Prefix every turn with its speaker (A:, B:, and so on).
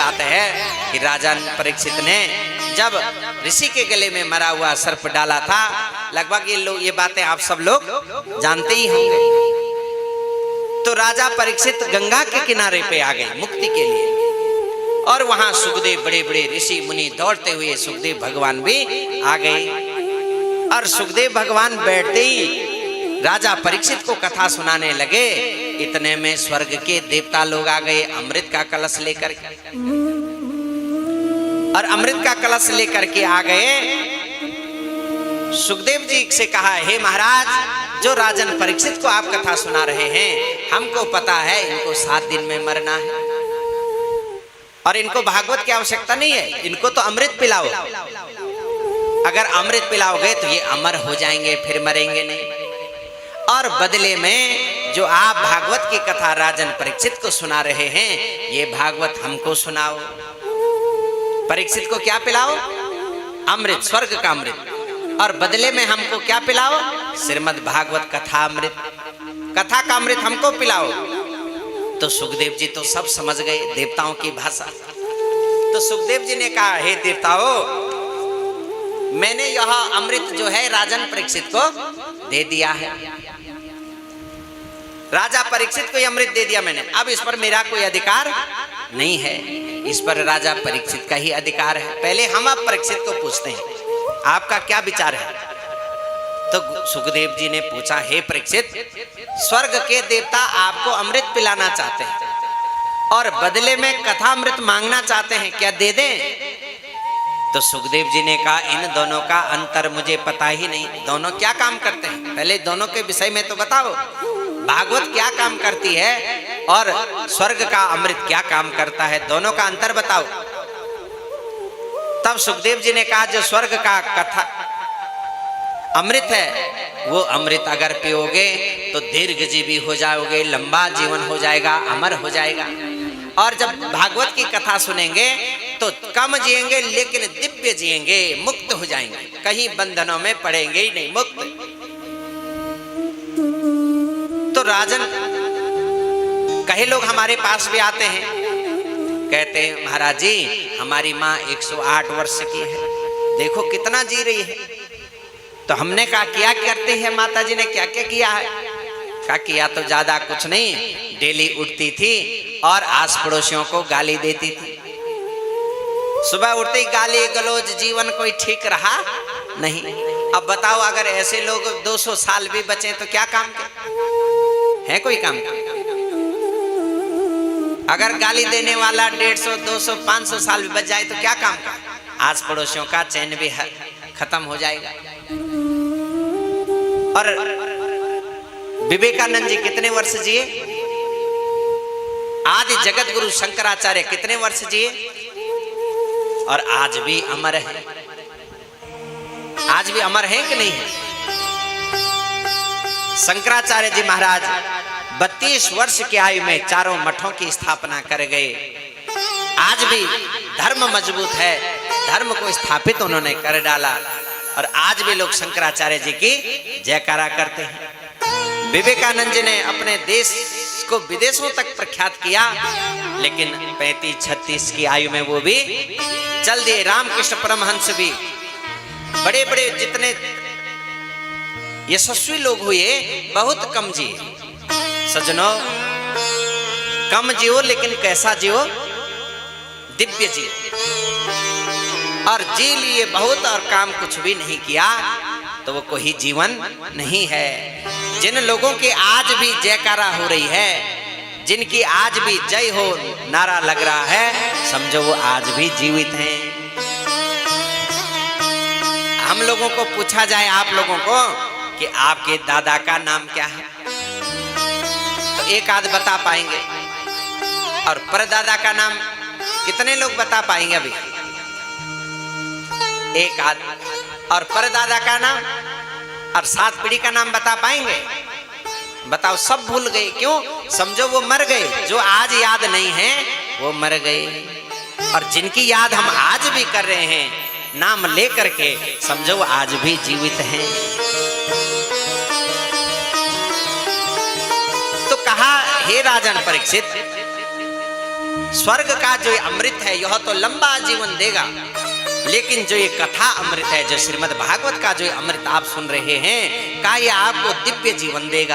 A: बात है कि राजा परीक्षित ने जब ऋषि के गले में मरा हुआ सर्प डाला था, लगभग ये बातें आप सब लोग जानते ही होंगे। तो राजा परीक्षित गंगा के किनारे पे आ गए मुक्ति के लिए, और वहां सुखदेव बड़े बड़े ऋषि मुनि दौड़ते हुए सुखदेव भगवान भी आ गए। और सुखदेव भगवान बैठते ही राजा परीक्षित को कथा सुनाने लगे। इतने में स्वर्ग के देवता लोग आ गए अमृत का कलश लेकर के, और अमृत का कलश लेकर के आ गए। सुखदेव जी से कहा, हे महाराज, जो राजन परीक्षित को आप कथा सुना रहे हैं, हमको पता है इनको 7 दिन में मरना है और इनको भागवत की आवश्यकता नहीं है, इनको तो अमृत पिलाओ। अगर अमृत पिलाओगे तो ये अमर हो जाएंगे, फिर मरेंगे नहीं। और बदले में जो आप भागवत की कथा राजन परीक्षित को सुना रहे हैं, ये भागवत हमको सुनाओ। परीक्षित को क्या पिलाओ? अमृत, स्वर्ग का अमृत। और बदले में हमको क्या पिलाओ? श्रीमद् भागवत कथा अमृत, कथा का अमृत हमको पिलाओ। तो सुखदेव जी तो सब समझ गए देवताओं की भाषा। तो सुखदेव जी ने कहा, हे देवताओं, मैंने यह अमृत जो है राजन परीक्षित को दे दिया है। राजा परीक्षित को यह अमृत दे दिया मैंने, अब इस पर मेरा कोई अधिकार नहीं है, इस पर राजा परीक्षित का ही अधिकार है। पहले हम आप परीक्षित को पूछते हैं, आपका क्या विचार है? तो सुखदेव जी ने पूछा, हे परीक्षित, स्वर्ग के देवता आपको अमृत पिलाना चाहते हैं और बदले में कथा अमृत मांगना चाहते हैं, क्या दे दें? तो सुखदेव जी ने कहा, इन दोनों का अंतर मुझे पता ही नहीं, दोनों क्या काम करते हैं, पहले दोनों के विषय में तो बताओ। भागवत क्या काम करती है और स्वर्ग का अमृत क्या काम करता है, दोनों का अंतर बताओ। तब सुखदेव जी ने कहा, जो स्वर्ग का कथा अमृत है, वो अमृत अगर पियोगे तो दीर्घजीवी हो जाओगे, लंबा जीवन हो जाएगा, अमर हो जाएगा। और जब भागवत की कथा सुनेंगे तो कम जिएंगे लेकिन दिव्य जिएंगे, मुक्त हो जाएंगे, कहीं बंधनों में पड़ेंगे ही नहीं, मुक्त। तो राजन कई लोग हमारे पास भी आते हैं, कहते हैं, महाराज जी, हमारी माँ 108 वर्ष की है, देखो कितना जी रही है। तो हमने कहा, क्या करती है माता जी ने, क्या क्या किया है? कहा, किया तो ज्यादा कुछ नहीं, डेली उठती थी और आस पड़ोसियों को गाली देती थी। सुबह उठते ही गाली गलौज, जीवन कोई ठीक रहा नहीं। अब बताओ, अगर ऐसे लोग 200 साल भी बचे तो क्या काम है? कोई काम? अगर गाली देने वाला 150, 200, 500 साल भी बच जाए तो क्या काम का? आस पड़ोसियों का चैन भी खत्म हो जाएगा। और विवेकानंद जी कितने वर्ष जिए? आदि जगत गुरु शंकराचार्य कितने वर्ष जिए? और आज भी अमर है, आज भी अमर है कि नहीं है? शंकराचार्य जी महाराज 32 वर्ष की आयु में चारों मठों की स्थापना कर गए। आज भी धर्म मजबूत है, धर्म को स्थापित उन्होंने कर डाला, और आज भी लोग शंकराचार्य जी की जयकारा करते हैं। विवेकानंद जी ने अपने देश को विदेशों तक प्रख्यात किया, लेकिन 35-36 की आयु में वो भी चल दिए। रामकृष्ण परमहंस भी, बड़े बड़े जितने यशस्वी लोग हुए, बहुत कम जिए। सजनों, कम जियो लेकिन कैसा जियो? दिव्य जियो। और जी लिए बहुत और काम कुछ भी नहीं किया तो वो कोई जीवन नहीं है। जिन लोगों की आज भी जयकारा हो रही है, जिनकी आज भी जय हो नारा लग रहा है, समझो वो आज भी जीवित हैं। हम लोगों को पूछा जाए, आप लोगों को, कि आपके दादा का नाम क्या है, तो एक आध बता पाएंगे। और परदादा का नाम कितने लोग बता पाएंगे? अभी एक आध। और परदादा का नाम और 7 पीढ़ी का नाम बता पाएंगे? बताओ, सब भूल गए। क्यों? समझो वो मर गए। जो आज याद नहीं है वो मर गए, और जिनकी याद हम आज भी कर रहे हैं नाम ले करके, समझो वो आज भी जीवित हैं। तो कहा, हे राजन परीक्षित, स्वर्ग का जो अमृत है यह तो लंबा जीवन देगा, लेकिन जो ये कथा अमृत है, जो श्रीमद् भागवत का जो अमृत आप सुन रहे हैं, का ये आपको दिव्य जीवन देगा।